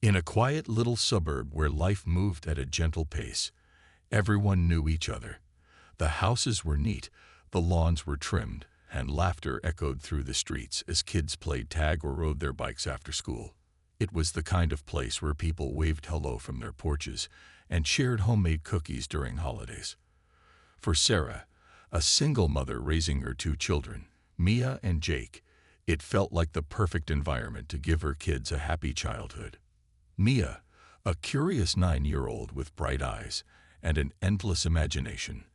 In a quiet little suburb where life moved at a gentle pace, everyone knew each other. The houses were neat, the lawns were trimmed, and laughter echoed through the streets as kids played tag or rode their bikes after school. It was the kind of place where people waved hello from their porches and shared homemade cookies during holidays. For Sarah, a single mother raising her two children, Mia and Jake, it felt like the perfect environment to give her kids a happy childhood. Mia, a curious 9-year-old with bright eyes and an endless imagination,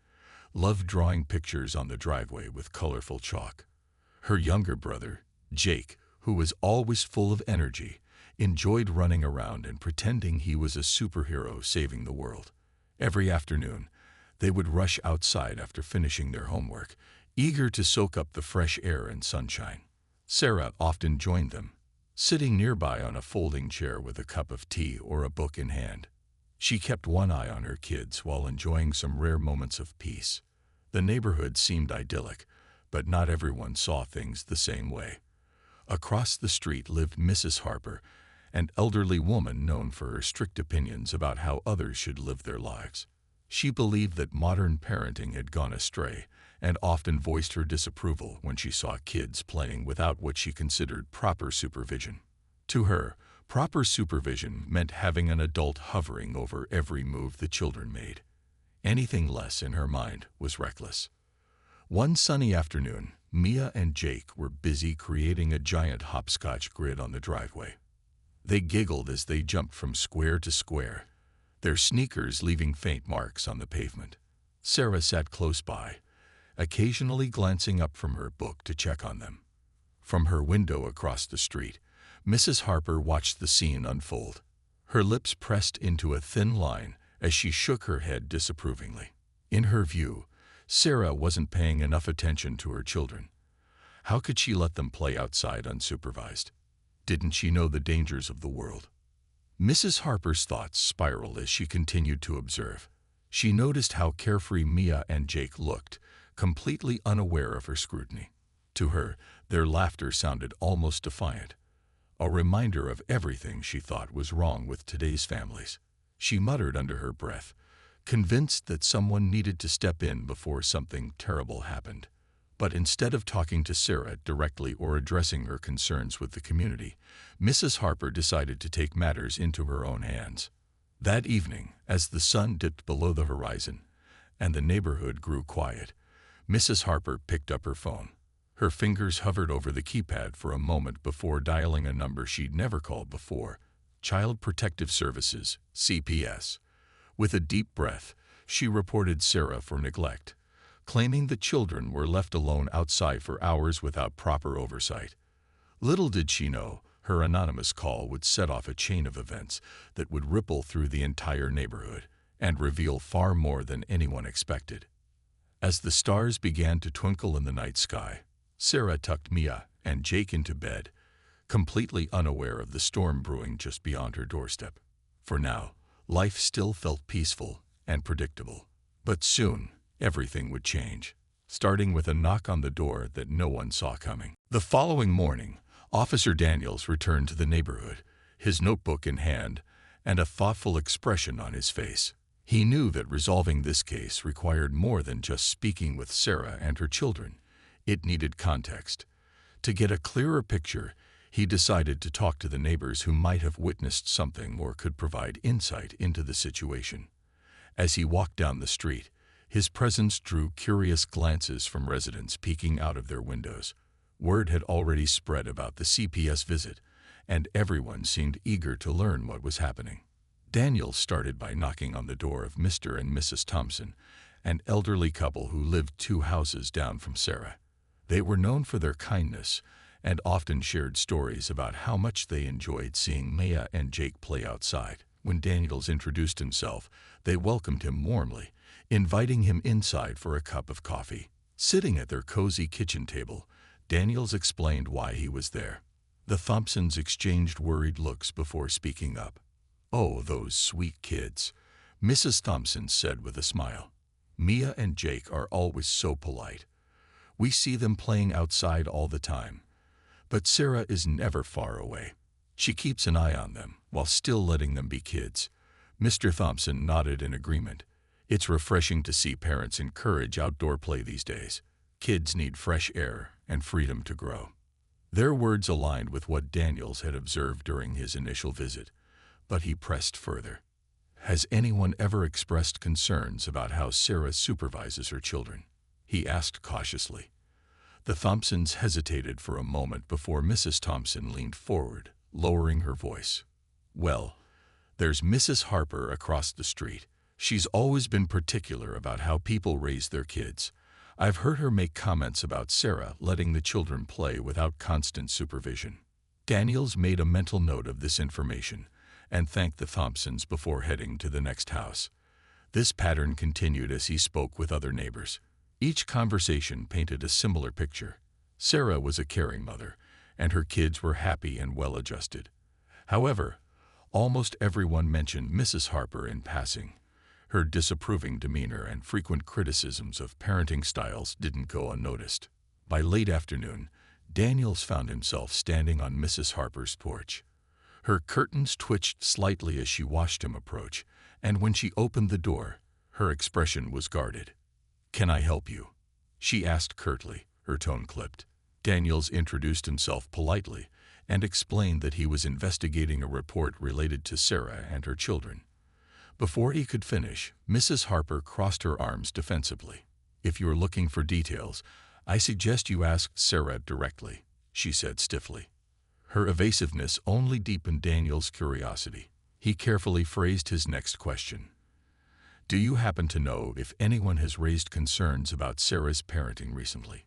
loved drawing pictures on the driveway with colorful chalk. Her younger brother, Jake, who was always full of energy, enjoyed running around and pretending he was a superhero saving the world. Every afternoon, they would rush outside after finishing their homework, eager to soak up the fresh air and sunshine. Sarah often joined them, sitting nearby on a folding chair with a cup of tea or a book in hand. She kept one eye on her kids while enjoying some rare moments of peace. The neighborhood seemed idyllic, but not everyone saw things the same way. Across the street lived Mrs. Harper, an elderly woman known for her strict opinions about how others should live their lives. She believed that modern parenting had gone astray and often voiced her disapproval when she saw kids playing without what she considered proper supervision. To her, proper supervision meant having an adult hovering over every move the children made. Anything less, in her mind, was reckless. One sunny afternoon, Mia and Jake were busy creating a giant hopscotch grid on the driveway. They giggled as they jumped from square to square, their sneakers leaving faint marks on the pavement. Sarah sat close by, occasionally glancing up from her book to check on them. From her window across the street, Mrs. Harper watched the scene unfold. Her lips pressed into a thin line as she shook her head disapprovingly. In her view, Sarah wasn't paying enough attention to her children. How could she let them play outside unsupervised? Didn't she know the dangers of the world? Mrs. Harper's thoughts spiraled as she continued to observe. She noticed how carefree Mia and Jake looked, completely unaware of her scrutiny. To her, their laughter sounded almost defiant, a reminder of everything she thought was wrong with today's families. She muttered under her breath, convinced that someone needed to step in before something terrible happened. But instead of talking to Sarah directly or addressing her concerns with the community, Mrs. Harper decided to take matters into her own hands. That evening, as the sun dipped below the horizon and the neighborhood grew quiet, Mrs. Harper picked up her phone. Her fingers hovered over the keypad for a moment before dialing a number she'd never called before: Child Protective Services, CPS. With a deep breath, she reported Sarah for neglect, claiming the children were left alone outside for hours without proper oversight. Little did she know, her anonymous call would set off a chain of events that would ripple through the entire neighborhood and reveal far more than anyone expected. As the stars began to twinkle in the night sky, Sarah tucked Mia and Jake into bed, completely unaware of the storm brewing just beyond her doorstep. For now, life still felt peaceful and predictable. But soon, everything would change, starting with a knock on the door that no one saw coming. The following morning, Officer Daniels returned to the neighborhood, his notebook in hand and a thoughtful expression on his face. He knew that resolving this case required more than just speaking with Sarah and her children. It needed context. To get a clearer picture, he decided to talk to the neighbors who might have witnessed something or could provide insight into the situation. As he walked down the street, his presence drew curious glances from residents peeking out of their windows. Word had already spread about the CPS visit, and everyone seemed eager to learn what was happening. Daniel started by knocking on the door of Mr. and Mrs. Thompson, an elderly couple who lived 2 houses down from Sarah. They were known for their kindness and often shared stories about how much they enjoyed seeing Mia and Jake play outside. When Daniels introduced himself, they welcomed him warmly, inviting him inside for a cup of coffee. Sitting at their cozy kitchen table, Daniels explained why he was there. The Thompsons exchanged worried looks before speaking up. "Oh, those sweet kids," Mrs. Thompson said with a smile. "Mia and Jake are always so polite. We see them playing outside all the time. But Sarah is never far away. She keeps an eye on them while still letting them be kids. Mr. Thompson nodded in agreement. It's refreshing to see parents encourage outdoor play these days. Kids need fresh air and freedom to grow. Their words aligned with what Daniels had observed during his initial visit, but he pressed further. Has anyone ever expressed concerns about how Sarah supervises her children? He asked cautiously. The Thompsons hesitated for a moment before Mrs. Thompson leaned forward, lowering her voice. Well, there's Mrs. Harper across the street. She's always been particular about how people raise their kids. I've heard her make comments about Sarah letting the children play without constant supervision. Daniels made a mental note of this information and thanked the Thompsons before heading to the next house. This pattern continued as he spoke with other neighbors. Each conversation painted a similar picture. Sarah was a caring mother, and her kids were happy and well-adjusted. However, almost everyone mentioned Mrs. Harper in passing. Her disapproving demeanor and frequent criticisms of parenting styles didn't go unnoticed. By late afternoon, Daniels found himself standing on Mrs. Harper's porch. Her curtains twitched slightly as she watched him approach, and when she opened the door, her expression was guarded. "Can I help you?" she asked curtly, her tone clipped. Daniels introduced himself politely and explained that he was investigating a report related to Sarah and her children. Before he could finish, Mrs. Harper crossed her arms defensively. "If you're looking for details, I suggest you ask Sarah directly," she said stiffly. Her evasiveness only deepened Daniel's curiosity. He carefully phrased his next question. "Do you happen to know if anyone has raised concerns about Sarah's parenting recently?"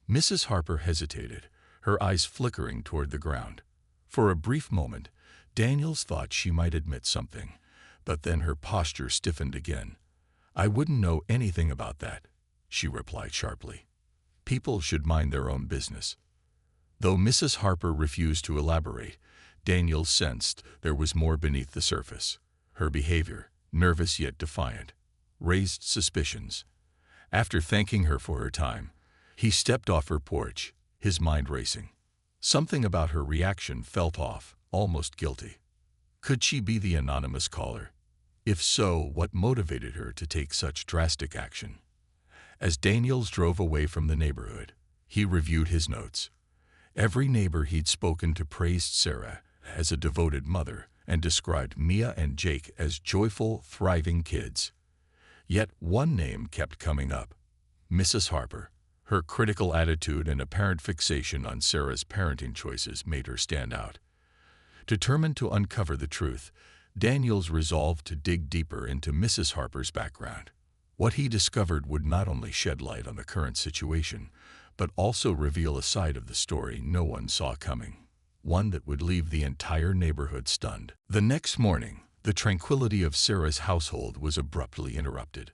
Mrs. Harper hesitated, her eyes flickering toward the ground. For a brief moment, Daniels thought she might admit something, but then her posture stiffened again. "I wouldn't know anything about that," she replied sharply. "People should mind their own business." Though Mrs. Harper refused to elaborate, Daniels sensed there was more beneath the surface. Her behavior, nervous yet defiant, raised suspicions. After thanking her for her time, he stepped off her porch, his mind racing. Something about her reaction felt off, almost guilty. Could she be the anonymous caller? If so, what motivated her to take such drastic action? As Daniels drove away from the neighborhood, he reviewed his notes. Every neighbor he'd spoken to praised Sarah as a devoted mother and described Mia and Jake as joyful, thriving kids. Yet one name kept coming up: Mrs. Harper. Her critical attitude and apparent fixation on Sarah's parenting choices made her stand out. Determined to uncover the truth, Daniels resolved to dig deeper into Mrs. Harper's background. What he discovered would not only shed light on the current situation, but also reveal a side of the story no one saw coming, one that would leave the entire neighborhood stunned. The next morning, the tranquility of Sarah's household was abruptly interrupted.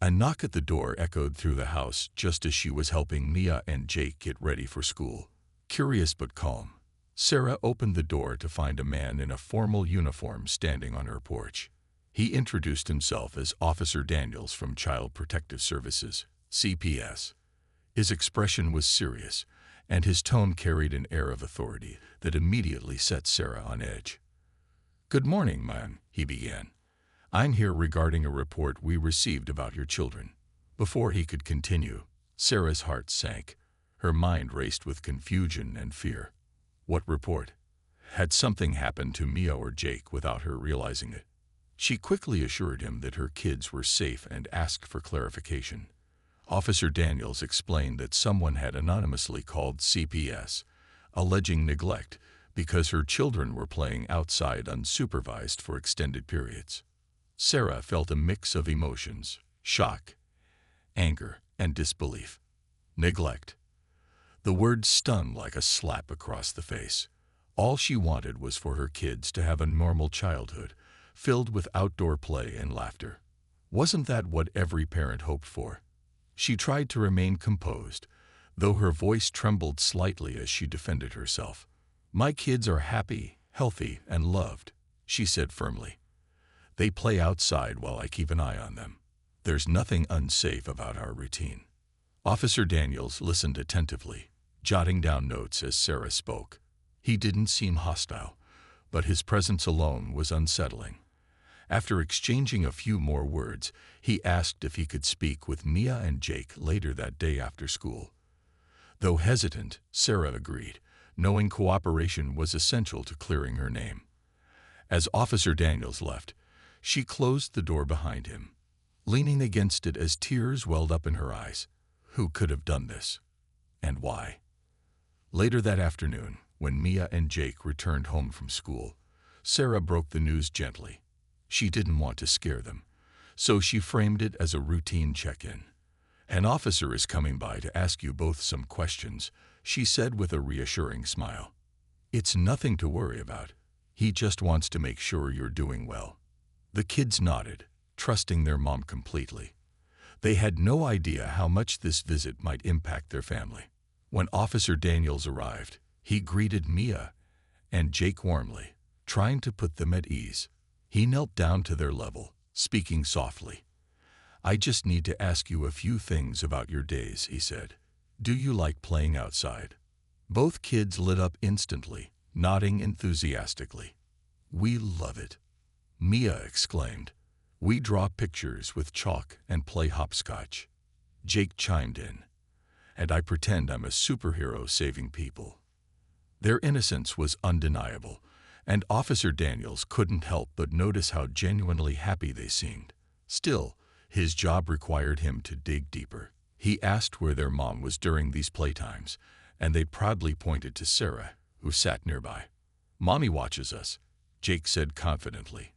A knock at the door echoed through the house just as she was helping Mia and Jake get ready for school. Curious but calm, Sarah opened the door to find a man in a formal uniform standing on her porch. He introduced himself as Officer Daniels from Child Protective Services, CPS. His expression was serious, and his tone carried an air of authority that immediately set Sarah on edge. "Good morning, ma'am," he began. "I'm here regarding a report we received about your children." Before he could continue, Sarah's heart sank. Her mind raced with confusion and fear. What report? Had something happened to Mia or Jake without her realizing it? She quickly assured him that her kids were safe and asked for clarification. Officer Daniels explained that someone had anonymously called CPS, alleging neglect because her children were playing outside unsupervised for extended periods. Sarah felt a mix of emotions: shock, anger, and disbelief. Neglect. The word stung like a slap across the face. All she wanted was for her kids to have a normal childhood, filled with outdoor play and laughter. Wasn't that what every parent hoped for? She tried to remain composed, though her voice trembled slightly as she defended herself. "My kids are happy, healthy, and loved," she said firmly. "They play outside while I keep an eye on them. There's nothing unsafe about our routine." Officer Daniels listened attentively, jotting down notes as Sarah spoke. He didn't seem hostile, but his presence alone was unsettling. After exchanging a few more words, he asked if he could speak with Mia and Jake later that day after school. Though hesitant, Sarah agreed, knowing cooperation was essential to clearing her name. As Officer Daniels left, she closed the door behind him, leaning against it as tears welled up in her eyes. Who could have done this? And why? Later that afternoon, when Mia and Jake returned home from school, Sarah broke the news gently. She didn't want to scare them, so she framed it as a routine check-in. "An officer is coming by to ask you both some questions," she said with a reassuring smile. "It's nothing to worry about. He just wants to make sure you're doing well." The kids nodded, trusting their mom completely. They had no idea how much this visit might impact their family. When Officer Daniels arrived, he greeted Mia and Jake warmly, trying to put them at ease. He knelt down to their level, speaking softly. "I just need to ask you a few things about your days," he said. "Do you like playing outside?" Both kids lit up instantly, nodding enthusiastically. "We love it," Mia exclaimed. "We draw pictures with chalk and play hopscotch." Jake chimed in. "And I pretend I'm a superhero saving people." Their innocence was undeniable, and Officer Daniels couldn't help but notice how genuinely happy they seemed. Still, his job required him to dig deeper. He asked where their mom was during these playtimes, and they proudly pointed to Sarah, who sat nearby. "Mommy watches us," Jake said confidently.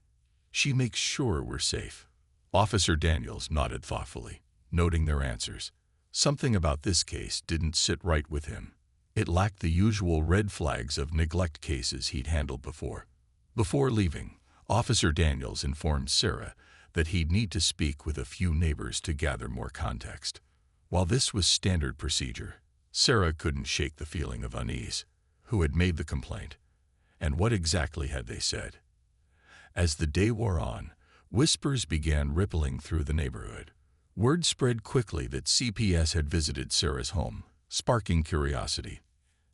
"She makes sure we're safe." Officer Daniels nodded thoughtfully, noting their answers. Something about this case didn't sit right with him. It lacked the usual red flags of neglect cases he'd handled before. Before leaving, Officer Daniels informed Sarah that he'd need to speak with a few neighbors to gather more context. While this was standard procedure, Sarah couldn't shake the feeling of unease. Who had made the complaint? And what exactly had they said? As the day wore on, whispers began rippling through the neighborhood. Word spread quickly that CPS had visited Sarah's home, sparking curiosity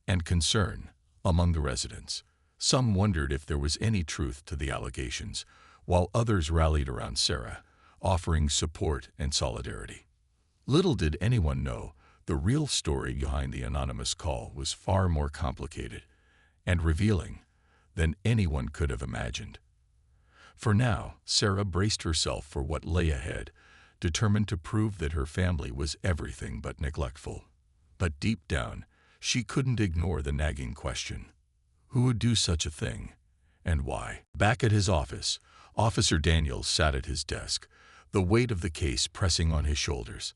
and concern among the residents. Some wondered if there was any truth to the allegations, while others rallied around Sarah, offering support and solidarity. Little did anyone know, the real story behind the anonymous call was far more complicated and revealing than anyone could have imagined. For now, Sarah braced herself for what lay ahead, determined to prove that her family was everything but neglectful. But deep down, she couldn't ignore the nagging question. Who would do such a thing, and why? Back at his office, Officer Daniels sat at his desk, the weight of the case pressing on his shoulders.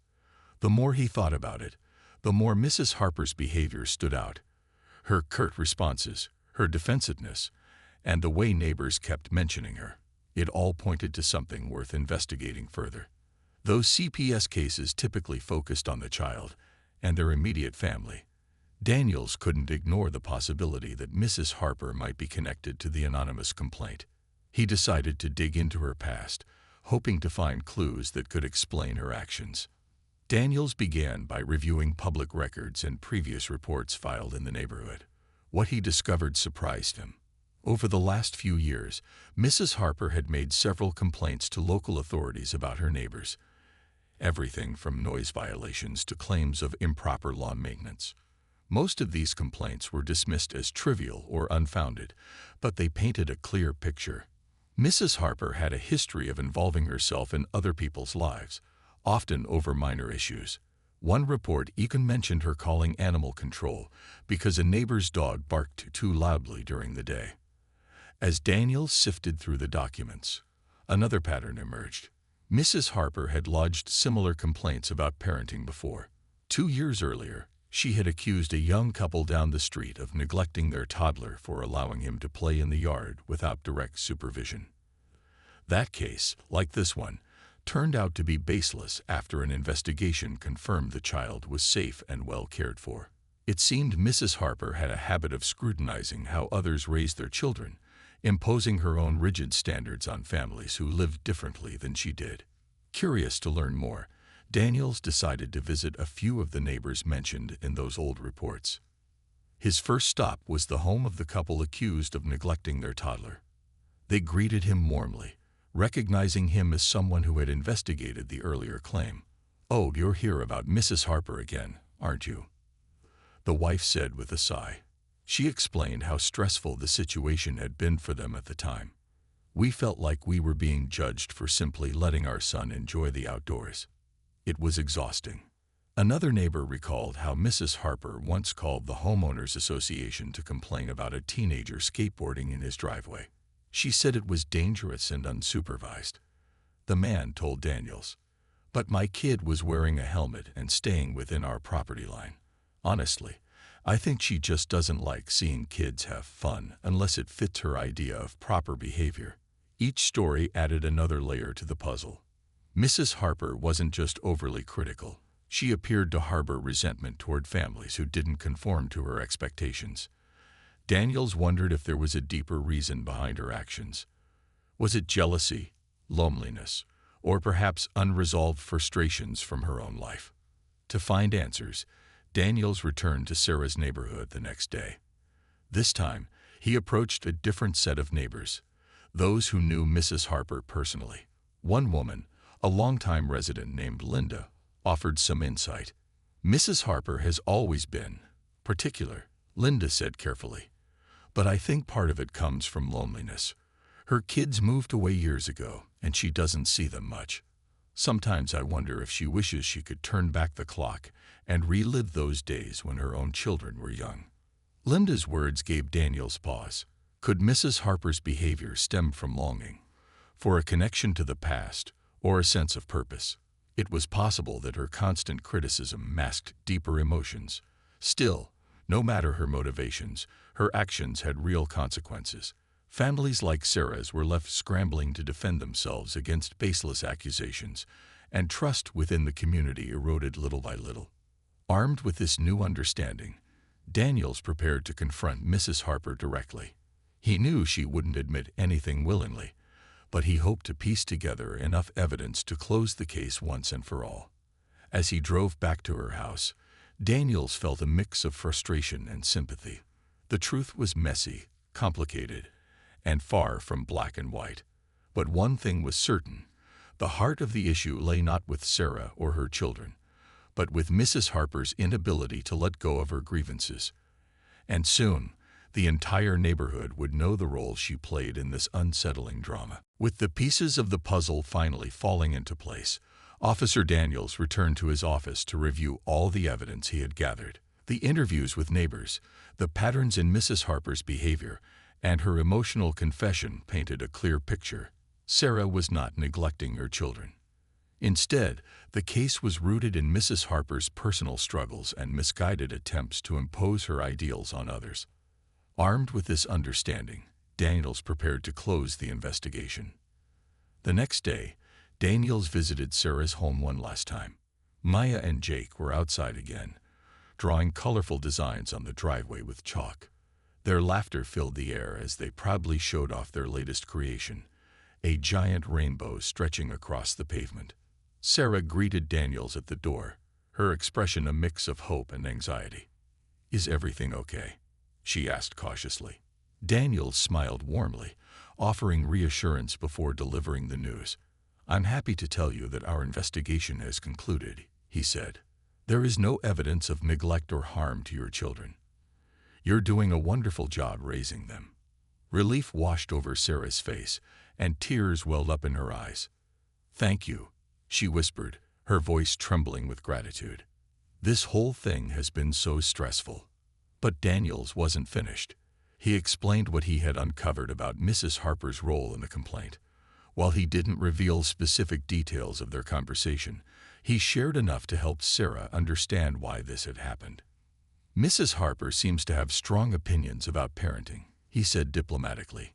The more he thought about it, the more Mrs. Harper's behavior stood out. Her curt responses, her defensiveness, and the way neighbors kept mentioning her. It all pointed to something worth investigating further. Those CPS cases typically focused on the child and their immediate family. Daniels couldn't ignore the possibility that Mrs. Harper might be connected to the anonymous complaint. He decided to dig into her past, hoping to find clues that could explain her actions. Daniels began by reviewing public records and previous reports filed in the neighborhood. What he discovered surprised him. Over the last few years, Mrs. Harper had made several complaints to local authorities about her neighbors. Everything from noise violations to claims of improper lawn maintenance. Most of these complaints were dismissed as trivial or unfounded, but they painted a clear picture. Mrs. Harper had a history of involving herself in other people's lives, often over minor issues. One report even mentioned her calling animal control because a neighbor's dog barked too loudly during the day. As Daniels sifted through the documents, another pattern emerged. Mrs. Harper had lodged similar complaints about parenting before. 2 years earlier, she had accused a young couple down the street of neglecting their toddler for allowing him to play in the yard without direct supervision. That case, like this one, turned out to be baseless after an investigation confirmed the child was safe and well cared for. It seemed Mrs. Harper had a habit of scrutinizing how others raised their children, imposing her own rigid standards on families who lived differently than she did. Curious to learn more, Daniels decided to visit a few of the neighbors mentioned in those old reports. His first stop was the home of the couple accused of neglecting their toddler. They greeted him warmly, recognizing him as someone who had investigated the earlier claim. "Oh, you're here about Mrs. Harper again, aren't you?" the wife said with a sigh. She explained how stressful the situation had been for them at the time. "We felt like we were being judged for simply letting our son enjoy the outdoors. It was exhausting." Another neighbor recalled how Mrs. Harper once called the homeowners association to complain about a teenager skateboarding in his driveway. She said it was dangerous and unsupervised. The man told Daniels, "But my kid was wearing a helmet and staying within our property line. Honestly, I think she just doesn't like seeing kids have fun unless it fits her idea of proper behavior." Each story added another layer to the puzzle. Mrs. Harper wasn't just overly critical. She appeared to harbor resentment toward families who didn't conform to her expectations. Daniels wondered if there was a deeper reason behind her actions. Was it jealousy, loneliness, or perhaps unresolved frustrations from her own life? To find answers, Daniels returned to Sarah's neighborhood the next day. This time, he approached a different set of neighbors, those who knew Mrs. Harper personally. One woman, a longtime resident named Linda, offered some insight. "Mrs. Harper has always been particular," Linda said carefully. "But I think part of it comes from loneliness. Her kids moved away years ago, and she doesn't see them much. Sometimes I wonder if she wishes she could turn back the clock and relive those days when her own children were young." Linda's words gave Daniels pause. Could Mrs. Harper's behavior stem from longing for a connection to the past or a sense of purpose? It was possible that her constant criticism masked deeper emotions. Still, no matter her motivations, her actions had real consequences. Families like Sarah's were left scrambling to defend themselves against baseless accusations, and trust within the community eroded little by little. Armed with this new understanding, Daniels prepared to confront Mrs. Harper directly. He knew she wouldn't admit anything willingly, but he hoped to piece together enough evidence to close the case once and for all. As he drove back to her house, Daniels felt a mix of frustration and sympathy. The truth was messy, complicated, and far from black and white. But one thing was certain: the heart of the issue lay not with Sarah or her children, but with Mrs. Harper's inability to let go of her grievances. And soon, the entire neighborhood would know the role she played in this unsettling drama. With the pieces of the puzzle finally falling into place, Officer Daniels returned to his office to review all the evidence he had gathered. The interviews with neighbors, the patterns in Mrs. Harper's behavior, and her emotional confession painted a clear picture. Sarah was not neglecting her children. Instead, the case was rooted in Mrs. Harper's personal struggles and misguided attempts to impose her ideals on others. Armed with this understanding, Daniels prepared to close the investigation. The next day, Daniels visited Sarah's home one last time. Maya and Jake were outside again, drawing colorful designs on the driveway with chalk. Their laughter filled the air as they proudly showed off their latest creation, a giant rainbow stretching across the pavement. Sarah greeted Daniels at the door, her expression a mix of hope and anxiety. "Is everything okay?" she asked cautiously. Daniels smiled warmly, offering reassurance before delivering the news. "I'm happy to tell you that our investigation has concluded," he said. "There is no evidence of neglect or harm to your children. You're doing a wonderful job raising them." Relief washed over Sarah's face, and tears welled up in her eyes. "Thank you," she whispered, her voice trembling with gratitude. "This whole thing has been so stressful." But Daniels wasn't finished. He explained what he had uncovered about Mrs. Harper's role in the complaint. While he didn't reveal specific details of their conversation, he shared enough to help Sarah understand why this had happened. "Mrs. Harper seems to have strong opinions about parenting," he said diplomatically.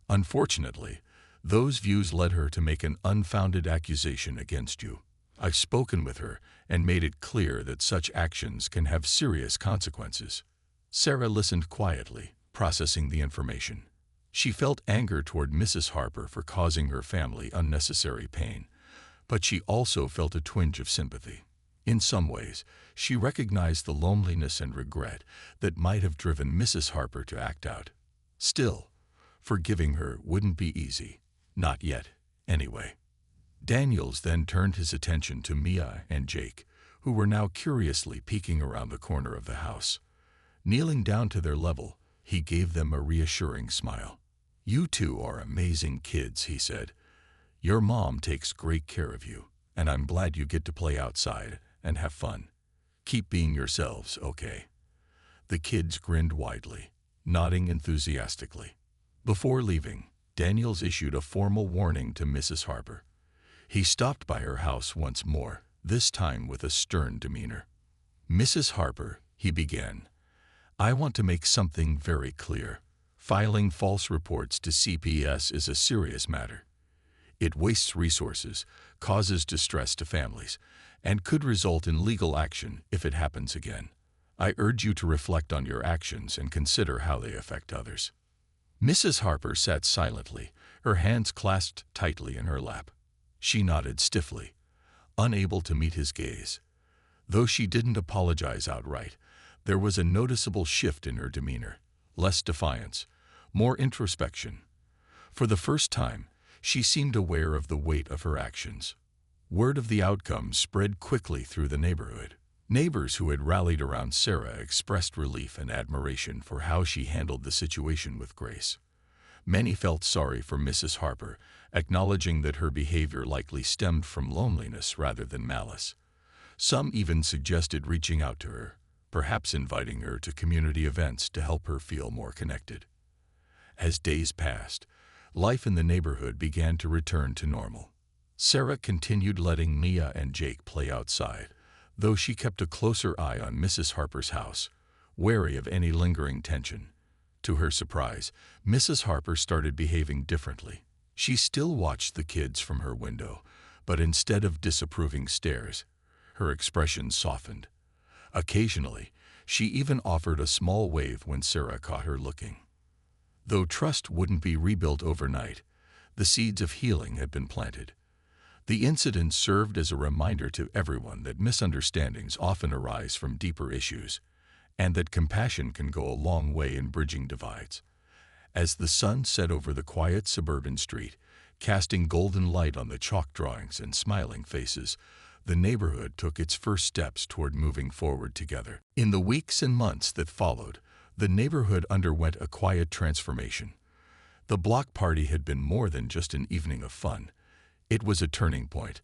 "Unfortunately, those views led her to make an unfounded accusation against you. I've spoken with her and made it clear that such actions can have serious consequences." Sarah listened quietly, processing the information. She felt anger toward Mrs. Harper for causing her family unnecessary pain, but she also felt a twinge of sympathy. In some ways, she recognized the loneliness and regret that might have driven Mrs. Harper to act out. Still, forgiving her wouldn't be easy. Not yet, anyway. Daniels then turned his attention to Mia and Jake, who were now curiously peeking around the corner of the house. Kneeling down to their level, he gave them a reassuring smile. "You two are amazing kids," he said. "Your mom takes great care of you, and I'm glad you get to play outside and have fun. Keep being yourselves, okay?" The kids grinned widely, nodding enthusiastically. Before leaving, Daniels issued a formal warning to Mrs. Harper. He stopped by her house once more, this time with a stern demeanor. "Mrs. Harper," he began, "I want to make something very clear. Filing false reports to CPS is a serious matter. It wastes resources, causes distress to families, and could result in legal action if it happens again. I urge you to reflect on your actions and consider how they affect others." Mrs. Harper sat silently, her hands clasped tightly in her lap. She nodded stiffly, unable to meet his gaze. Though she didn't apologize outright, there was a noticeable shift in her demeanor, less defiance, more introspection. For the first time, she seemed aware of the weight of her actions. Word of the outcome spread quickly through the neighborhood. Neighbors who had rallied around Sarah expressed relief and admiration for how she handled the situation with grace. Many felt sorry for Mrs. Harper, acknowledging that her behavior likely stemmed from loneliness rather than malice. Some even suggested reaching out to her, perhaps inviting her to community events to help her feel more connected. As days passed, life in the neighborhood began to return to normal. Sarah continued letting Mia and Jake play outside, though she kept a closer eye on Mrs. Harper's house, wary of any lingering tension. To her surprise, Mrs. Harper started behaving differently. She still watched the kids from her window, but instead of disapproving stares, her expression softened. Occasionally, she even offered a small wave when Sarah caught her looking. Though trust wouldn't be rebuilt overnight, the seeds of healing had been planted. The incident served as a reminder to everyone that misunderstandings often arise from deeper issues, and that compassion can go a long way in bridging divides. As the sun set over the quiet suburban street, casting golden light on the chalk drawings and smiling faces, the neighborhood took its first steps toward moving forward together. In the weeks and months that followed, the neighborhood underwent a quiet transformation. The block party had been more than just an evening of fun. It was a turning point,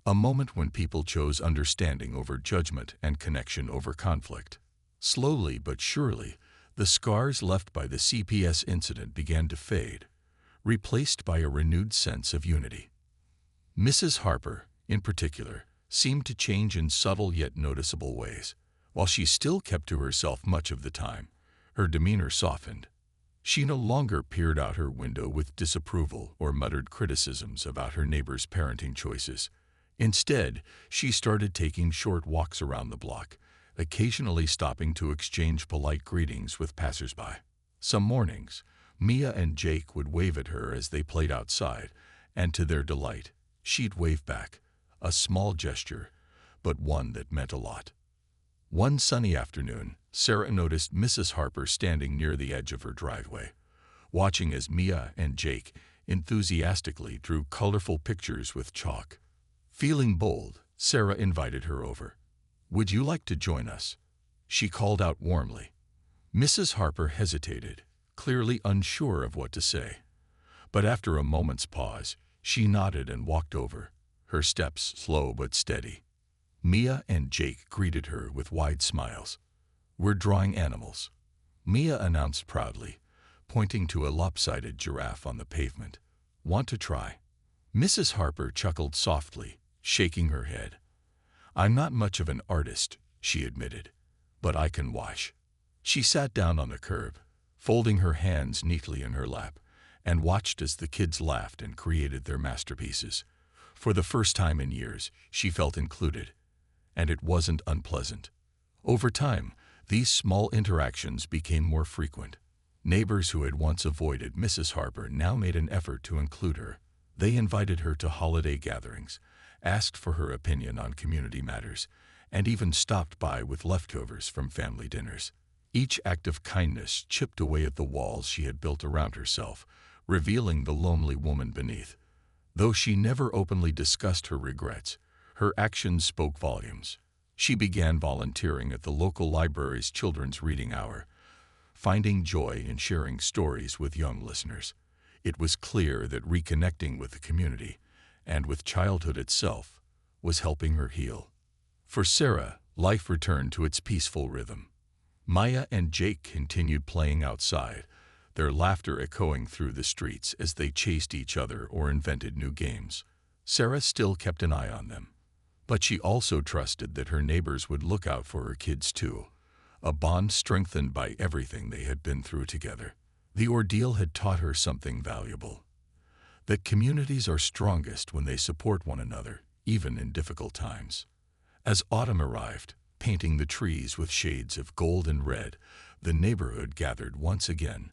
a moment when people chose understanding over judgment and connection over conflict. Slowly but surely, the scars left by the CPS incident began to fade, replaced by a renewed sense of unity. Mrs. Harper, in particular, seemed to change in subtle yet noticeable ways. While she still kept to herself much of the time, her demeanor softened. She no longer peered out her window with disapproval or muttered criticisms about her neighbors' parenting choices. Instead, she started taking short walks around the block, occasionally stopping to exchange polite greetings with passersby. Some mornings, Mia and Jake would wave at her as they played outside, and to their delight, she'd wave back, a small gesture, but one that meant a lot. One sunny afternoon, Sarah noticed Mrs. Harper standing near the edge of her driveway, watching as Mia and Jake enthusiastically drew colorful pictures with chalk. Feeling bold, Sarah invited her over. "Would you like to join us?" she called out warmly. Mrs. Harper hesitated, clearly unsure of what to say. But after a moment's pause, she nodded and walked over, her steps slow but steady. Mia and Jake greeted her with wide smiles. "We're drawing animals," Mia announced proudly, pointing to a lopsided giraffe on the pavement. "Want to try?" Mrs. Harper chuckled softly, shaking her head. "I'm not much of an artist," she admitted, "but I can wash." She sat down on the curb, folding her hands neatly in her lap, and watched as the kids laughed and created their masterpieces. For the first time in years, she felt included, and it wasn't unpleasant. Over time, these small interactions became more frequent. Neighbors who had once avoided Mrs. Harper now made an effort to include her. They invited her to holiday gatherings, asked for her opinion on community matters, and even stopped by with leftovers from family dinners. Each act of kindness chipped away at the walls she had built around herself, revealing the lonely woman beneath. Though she never openly discussed her regrets, her actions spoke volumes. She began volunteering at the local library's children's reading hour, finding joy in sharing stories with young listeners. It was clear that reconnecting with the community, and with childhood itself, was helping her heal. For Sarah, life returned to its peaceful rhythm. Maya and Jake continued playing outside, their laughter echoing through the streets as they chased each other or invented new games. Sarah still kept an eye on them, but she also trusted that her neighbors would look out for her kids too, a bond strengthened by everything they had been through together. The ordeal had taught her something valuable: that communities are strongest when they support one another, even in difficult times. As autumn arrived, painting the trees with shades of gold and red, the neighborhood gathered once again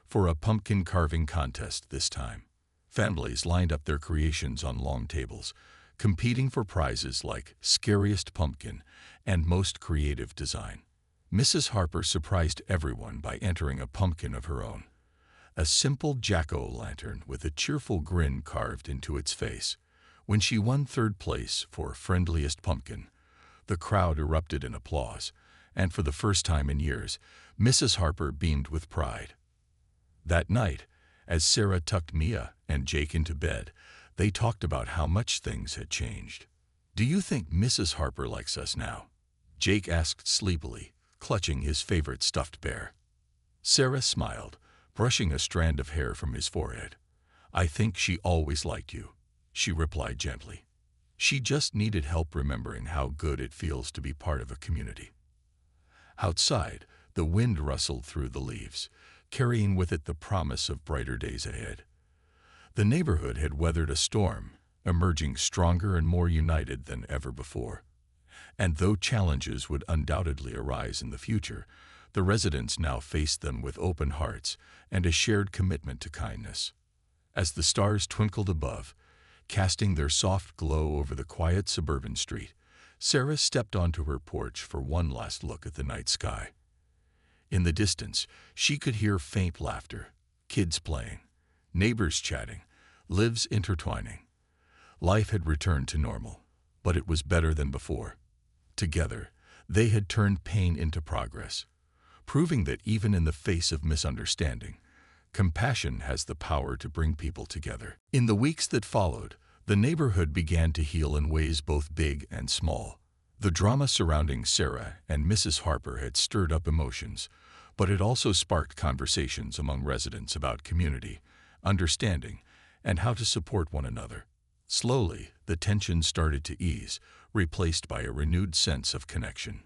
for a pumpkin carving contest this time. Families lined up their creations on long tables, competing for prizes like scariest pumpkin and most creative design. Mrs. Harper surprised everyone by entering a pumpkin of her own, a simple jack-o'-lantern with a cheerful grin carved into its face. When she won third place for friendliest pumpkin, the crowd erupted in applause, and for the first time in years, Mrs. Harper beamed with pride. That night, as Sarah tucked Mia and Jake into bed, they talked about how much things had changed. "Do you think Mrs. Harper likes us now?" Jake asked sleepily, clutching his favorite stuffed bear. Sarah smiled, brushing a strand of hair from his forehead. "I think she always liked you," she replied gently. "She just needed help remembering how good it feels to be part of a community." Outside, the wind rustled through the leaves, carrying with it the promise of brighter days ahead. The neighborhood had weathered a storm, emerging stronger and more united than ever before. And though challenges would undoubtedly arise in the future, the residents now faced them with open hearts and a shared commitment to kindness. As the stars twinkled above, casting their soft glow over the quiet suburban street, Sarah stepped onto her porch for one last look at the night sky. In the distance, she could hear faint laughter, kids playing, neighbors chatting, lives intertwining. Life had returned to normal, but it was better than before. Together, they had turned pain into progress, proving that even in the face of misunderstanding, compassion has the power to bring people together. In the weeks that followed, the neighborhood began to heal in ways both big and small. The drama surrounding Sarah and Mrs. Harper had stirred up emotions, but it also sparked conversations among residents about community, understanding, and how to support one another. Slowly, the tension started to ease, replaced by a renewed sense of connection.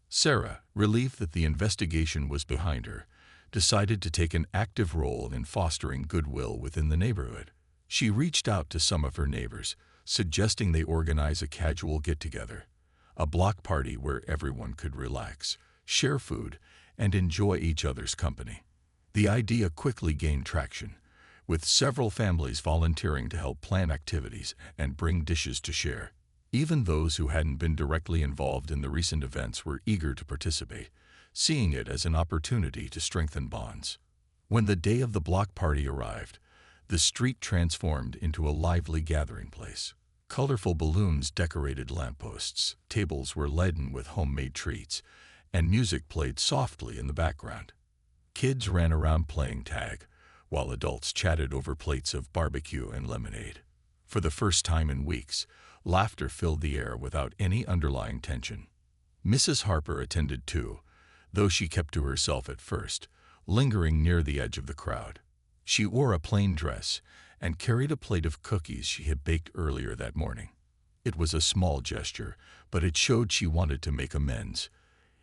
Sarah, relieved that the investigation was behind her, decided to take an active role in fostering goodwill within the neighborhood. She reached out to some of her neighbors, suggesting they organize a casual get-together, a block party where everyone could relax, share food, and enjoy each other's company. The idea quickly gained traction, with several families volunteering to help plan activities and bring dishes to share. Even those who hadn't been directly involved in the recent events were eager to participate, seeing it as an opportunity to strengthen bonds. When the day of the block party arrived, the street transformed into a lively gathering place. Colorful balloons decorated lampposts, tables were laden with homemade treats, and music played softly in the background. Kids ran around playing tag, while adults chatted over plates of barbecue and lemonade. For the first time in weeks, laughter filled the air without any underlying tension. Mrs. Harper attended too, though she kept to herself at first, lingering near the edge of the crowd. She wore a plain dress and carried a plate of cookies she had baked earlier that morning. It was a small gesture, but it showed she wanted to make amends,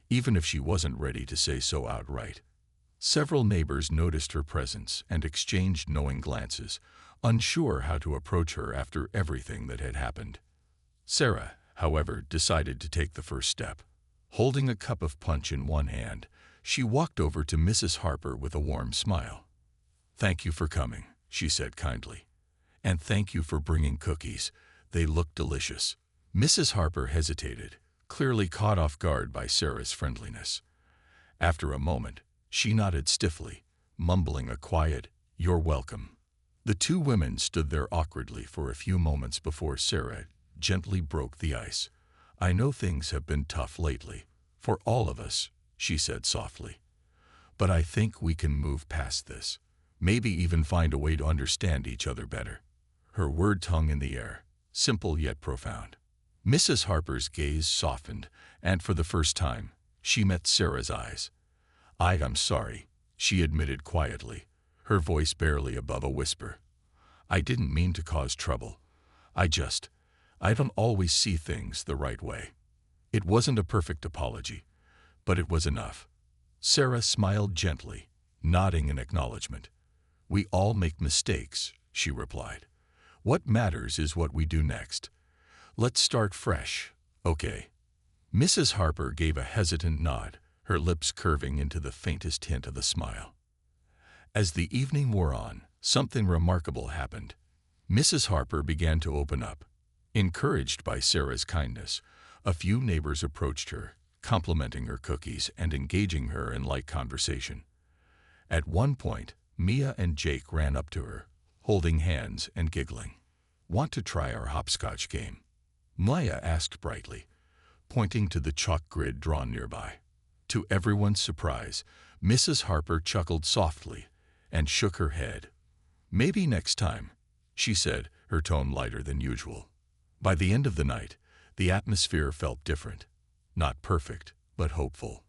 even if she wasn't ready to say so outright. Several neighbors noticed her presence and exchanged knowing glances, unsure how to approach her after everything that had happened. Sarah, however, decided to take the first step. Holding a cup of punch in one hand, she walked over to Mrs. Harper with a warm smile. "Thank you for coming," she said kindly. "And thank you for bringing cookies. They looked delicious." Mrs. Harper hesitated, clearly caught off guard by Sarah's friendliness. After a moment, she nodded stiffly, mumbling a quiet, "You're welcome." The two women stood there awkwardly for a few moments before Sarah gently broke the ice. "I know things have been tough lately, for all of us," she said softly. "But I think we can move past this. Maybe even find a way to understand each other better." Her words hung in the air, simple yet profound. Mrs. Harper's gaze softened, and for the first time, she met Sarah's eyes. "I'm sorry," she admitted quietly, her voice barely above a whisper. "I didn't mean to cause trouble. I don't always see things the right way." It wasn't a perfect apology, but it was enough. Sarah smiled gently, nodding in acknowledgement. "We all make mistakes," she replied. "What matters is what we do next. Let's start fresh, okay?" Mrs. Harper gave a hesitant nod, her lips curving into the faintest hint of a smile. As the evening wore on, something remarkable happened. Mrs. Harper began to open up. Encouraged by Sarah's kindness, a few neighbors approached her, complimenting her cookies and engaging her in light conversation. At one point, Mia and Jake ran up to her, holding hands and giggling. "Want to try our hopscotch game?" Mia asked brightly, pointing to the chalk grid drawn nearby. To everyone's surprise, Mrs. Harper chuckled softly and shook her head. "Maybe next time," she said, her tone lighter than usual. By the end of the night, the atmosphere felt different. Not perfect, but hopeful.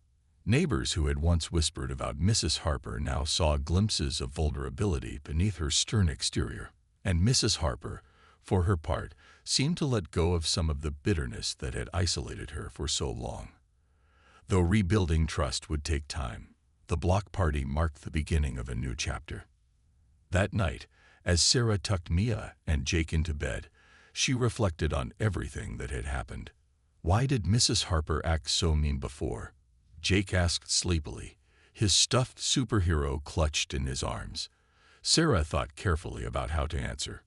Neighbors who had once whispered about Mrs. Harper now saw glimpses of vulnerability beneath her stern exterior, and Mrs. Harper, for her part, seemed to let go of some of the bitterness that had isolated her for so long. Though rebuilding trust would take time, the block party marked the beginning of a new chapter. That night, as Sarah tucked Mia and Jake into bed, she reflected on everything that had happened. "Why did Mrs. Harper act so mean before?" Jake asked sleepily, his stuffed superhero clutched in his arms. Sarah thought carefully about how to answer.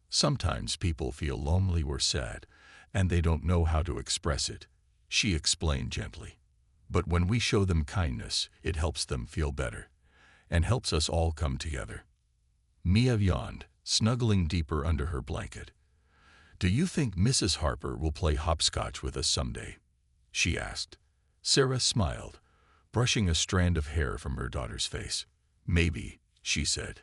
"Sometimes people feel lonely or sad, and they don't know how to express it," she explained gently. "But when we show them kindness, it helps them feel better, and helps us all come together." Mia yawned, snuggling deeper under her blanket. "Do you think Mrs. Harper will play hopscotch with us someday?" she asked. Sarah smiled, brushing a strand of hair from her daughter's face. "Maybe," she said.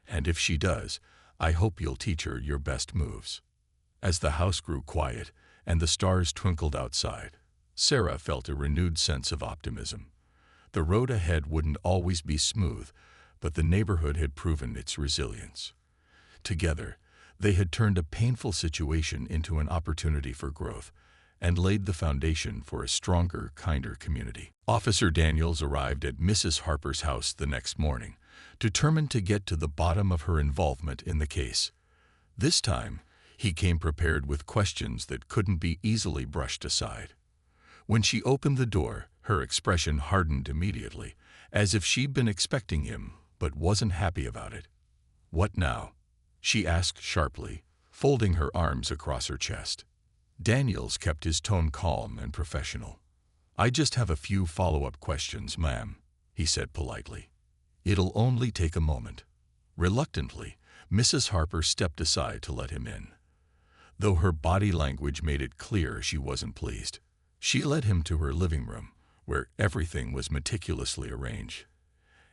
"And if she does, I hope you'll teach her your best moves." As the house grew quiet and the stars twinkled outside, Sarah felt a renewed sense of optimism. The road ahead wouldn't always be smooth, but the neighborhood had proven its resilience. Together, they had turned a painful situation into an opportunity for growth and laid the foundation for a stronger, kinder community. Officer Daniels arrived at Mrs. Harper's house the next morning, determined to get to the bottom of her involvement in the case. This time, he came prepared with questions that couldn't be easily brushed aside. When she opened the door, her expression hardened immediately, as if she'd been expecting him but wasn't happy about it. "What now?" she asked sharply, folding her arms across her chest. Daniels kept his tone calm and professional. "I just have a few follow-up questions, ma'am," he said politely. "It'll only take a moment." Reluctantly, Mrs. Harper stepped aside to let him in. Though her body language made it clear she wasn't pleased, she led him to her living room, where everything was meticulously arranged.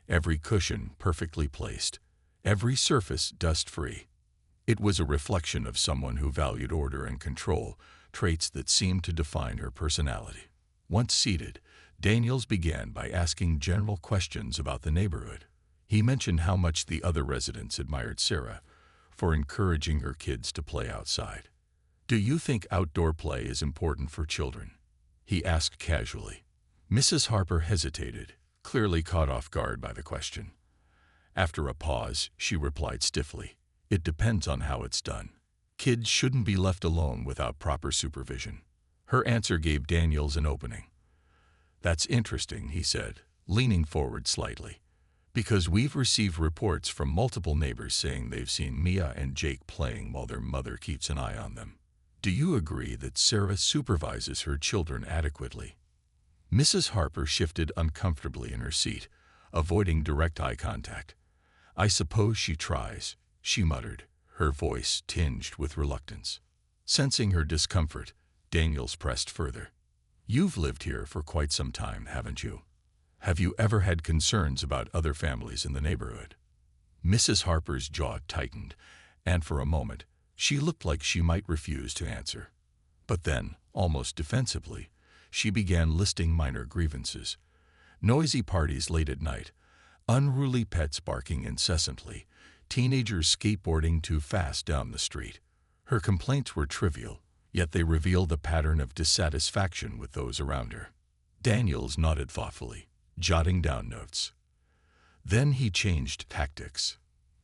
Every cushion perfectly placed, every surface dust-free. It was a reflection of someone who valued order and control, traits that seemed to define her personality. Once seated, Daniels began by asking general questions about the neighborhood. He mentioned how much the other residents admired Sarah for encouraging her kids to play outside. "Do you think outdoor play is important for children?" he asked casually. Mrs. Harper hesitated, clearly caught off guard by the question. After a pause, she replied stiffly, "It depends on how it's done. Kids shouldn't be left alone without proper supervision." Her answer gave Daniels an opening. "That's interesting," he said, leaning forward slightly, "because we've received reports from multiple neighbors saying they've seen Mia and Jake playing while their mother keeps an eye on them." Do you agree that Sarah supervises her children adequately? Mrs. Harper shifted uncomfortably in her seat, avoiding direct eye contact. I suppose she tries, she muttered, her voice tinged with reluctance. Sensing her discomfort, Daniels pressed further. You've lived here for quite some time, haven't you? Have you ever had concerns about other families in the neighborhood? Mrs. Harper's jaw tightened, and for a moment, she looked like she might refuse to answer. But then, almost defensively, she began listing minor grievances. Noisy parties late at night, unruly pets barking incessantly, teenagers skateboarding too fast down the street. Her complaints were trivial, yet they revealed a pattern of dissatisfaction with those around her. Daniels nodded thoughtfully, jotting down notes. Then he changed tactics.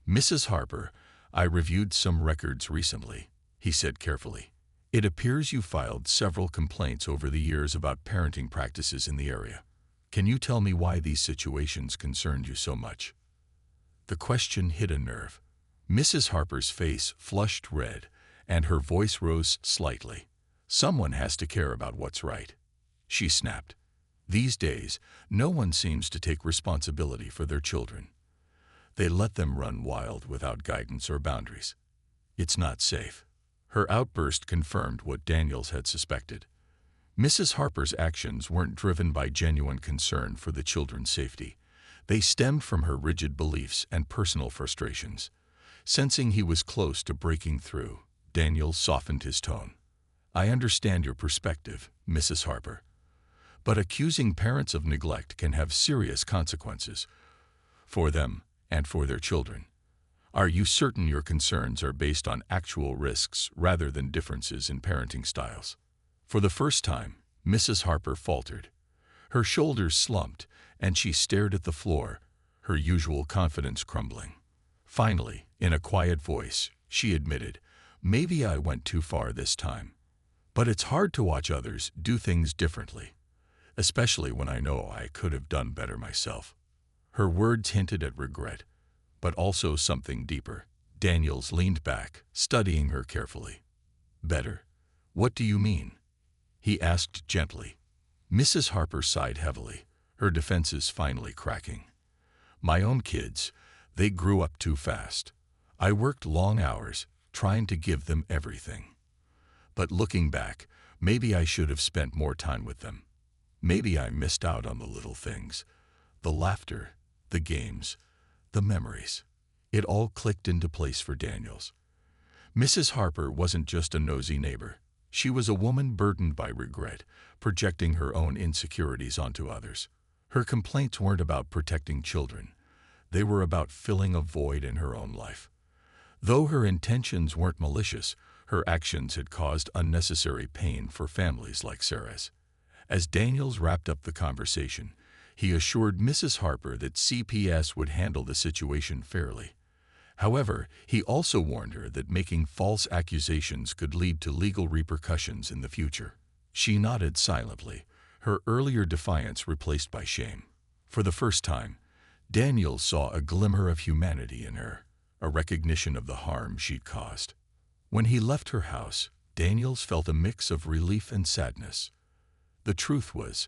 Mrs. Harper, I reviewed some records recently, he said carefully. It appears you filed several complaints over the years about parenting practices in the area. Can you tell me why these situations concerned you so much? The question hit a nerve. Mrs. Harper's face flushed red, and her voice rose slightly. Someone has to care about what's right, she snapped. These days, no one seems to take responsibility for their children. They let them run wild without guidance or boundaries. It's not safe. Her outburst confirmed what Daniels had suspected. Mrs. Harper's actions weren't driven by genuine concern for the children's safety. They stemmed from her rigid beliefs and personal frustrations. Sensing he was close to breaking through, Daniels softened his tone. I understand your perspective, Mrs. Harper. But accusing parents of neglect can have serious consequences for them and for their children. Are you certain your concerns are based on actual risks rather than differences in parenting styles? For the first time, Mrs. Harper faltered. Her shoulders slumped, and she stared at the floor, her usual confidence crumbling. Finally, in a quiet voice, she admitted, maybe I went too far this time. But it's hard to watch others do things differently, especially when I know I could have done better myself. Her words hinted at regret, but also something deeper. Daniels leaned back, studying her carefully. Better? What do you mean? He asked gently. Mrs. Harper sighed heavily, her defenses finally cracking. My own kids, they grew up too fast. I worked long hours, trying to give them everything. But looking back, maybe I should have spent more time with them. Maybe I missed out on the little things. The laughter, the games, the memories. It all clicked into place for Daniels. Mrs. Harper wasn't just a nosy neighbor. She was a woman burdened by regret, projecting her own insecurities onto others. Her complaints weren't about protecting children. They were about filling a void in her own life. Though her intentions weren't malicious, her actions had caused unnecessary pain for families like Sarah's. As Daniels wrapped up the conversation, he assured Mrs. Harper that CPS would handle the situation fairly. However, he also warned her that making false accusations could lead to legal repercussions in the future. She nodded silently, her earlier defiance replaced by shame. For the first time, Daniels saw a glimmer of humanity in her, a recognition of the harm she'd caused. When he left her house, Daniels felt a mix of relief and sadness. The truth was,